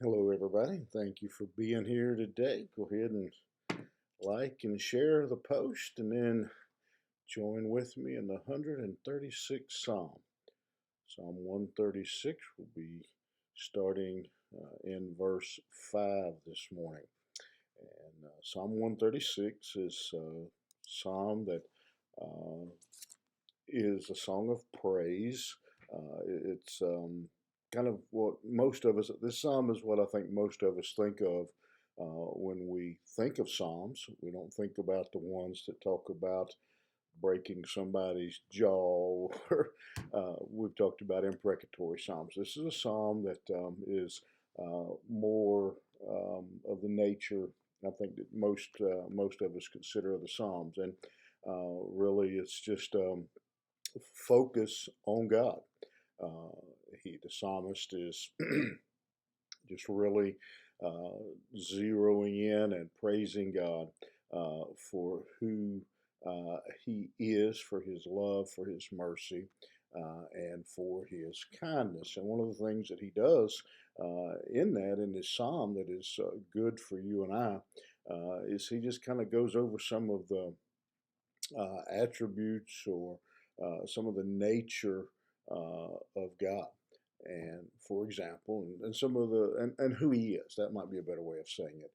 Hello, everybody. Thank you for being here today. Go ahead and like and share the post, and then join with me in the 136th Psalm. Psalm 136 will be starting in verse 5 this morning. And Psalm 136 is a psalm that uh, is a song of praise. It's kind of what most of us, this psalm is what I think most of us think of when we think of psalms. We don't think about the ones that talk about breaking somebody's jaw, or we've talked about imprecatory psalms. This is a psalm that is more of the nature, I think, that most of us consider the psalms, and really, it's just focus on God. Uh, the psalmist is just really uh, zeroing in and praising God for who He is, for His love, for His mercy, and for His kindness. And one of the things that He does in this psalm that is good for you and I is He just kind of goes over some of the attributes or some of the nature of God. And for example, and some of and who he is, that might be a better way of saying it.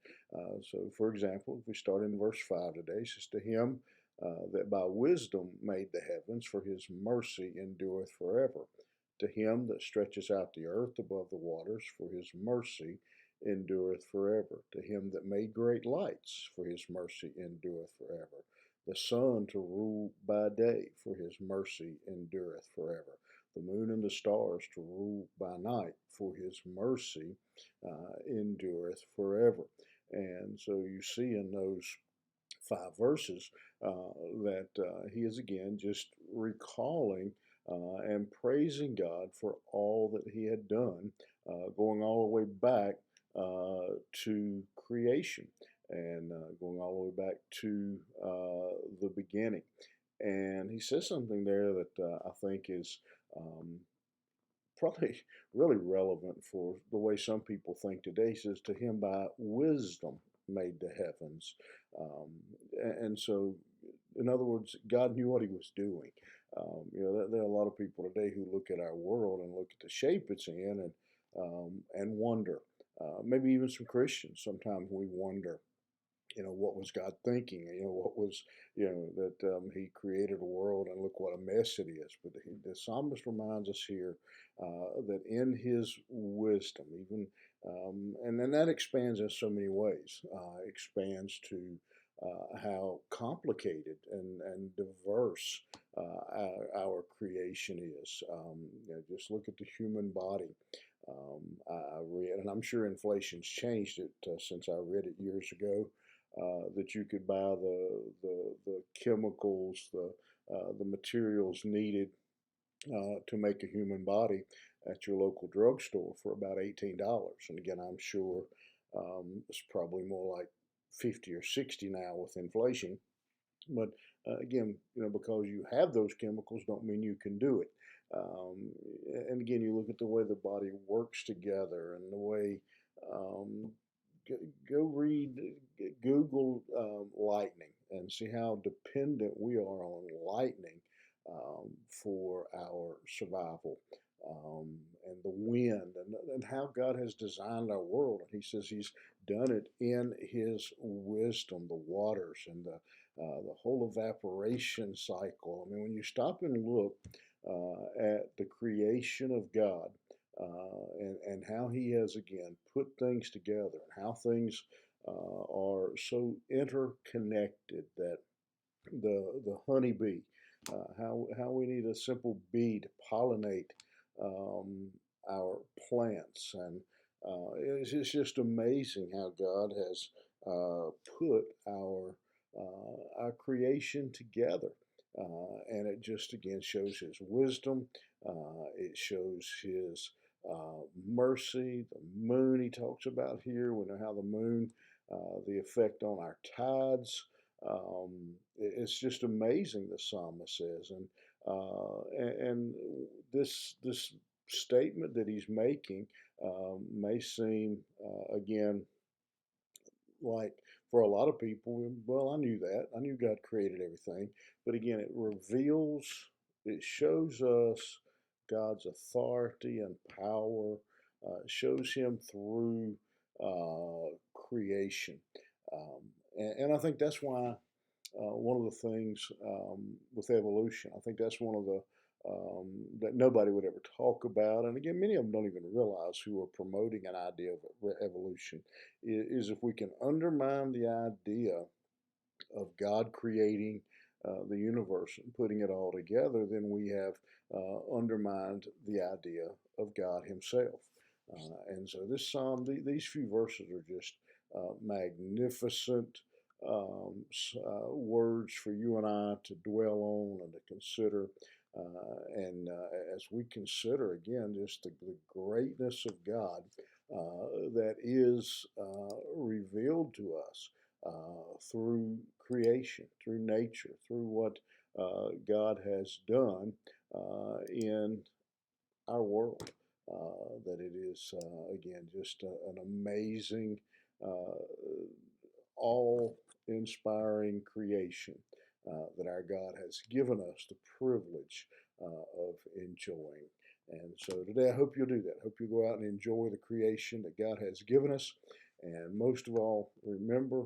So, for example, if we start in verse 5 today, it says, "To him that by wisdom made the heavens, for his mercy endureth forever. To him that stretches out the earth above the waters, for his mercy endureth forever. To him that made great lights, for his mercy endureth forever. The sun to rule by day, for his mercy endureth forever. The moon and the stars to rule by night, for his mercy endureth forever." And so you see in those 5 verses that he is again just recalling and praising God for all that he had done, going all the way back to creation and going all the way back to the beginning. And he says something there that I think is um, probably really relevant for the way some people think today. He says, "To him by wisdom made the heavens." Um, and so, in other words, God knew what he was doing. There are a lot of people today who look at our world and look at the shape it's in and wonder. Maybe even some Christians, sometimes we wonder, what was God thinking? What was, that he created a world and look what a mess it is. But the psalmist reminds us here that in his wisdom, even, and then that expands in so many ways, expands to how complicated and diverse our creation is. Just look at the human body. I read, and I'm sure inflation's changed it since I read it years ago, that you could buy the chemicals, the materials needed to make a human body at your local drugstore for about $18. And again, I'm sure it's probably more like 50 or 60 now with inflation. But again, because you have those chemicals, don't mean you can do it. Um, and again, you look at the way the body works together and the way um, go read, Google lightning and see how dependent we are on lightning for our survival. And the wind, and how God has designed our world. And he says he's done it in his wisdom, the waters and the whole evaporation cycle. I mean, when you stop and look at the creation of God, and how he has again put things together and how things are so interconnected that the honeybee, how we need a simple bee to pollinate um, our plants, and it's just amazing how God has put our creation together. And it just again shows his wisdom. It shows his mercy. The moon he talks about here. We know how the moon, the effect on our tides. It's just amazing. The psalmist says, and this statement that he's making may seem, again, like for a lot of people, well, I knew that. I knew God created everything. But again, it shows us God's authority and power, it shows Him through creation. And I think that's why one of the things with evolution. I think that's one of the that nobody would ever talk about. And again, many of them don't even realize who are promoting an idea of evolution is if we can undermine the idea of God creating the universe and putting it all together, then we have undermined the idea of God Himself. And so this psalm, these few verses are just magnificent words for you and I to dwell on and to consider. And as we consider again just the greatness of God that is revealed to us through creation, through nature, through what God has done in our world. That it is, again, just an amazing, all inspiring creation that our God has given us the privilege of enjoying. And so today, I hope you'll do that. I hope you'll go out and enjoy the creation that God has given us. And most of all, remember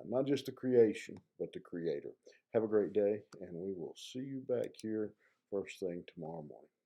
not just the creation, but the Creator. Have a great day, and we will see you back here first thing tomorrow morning.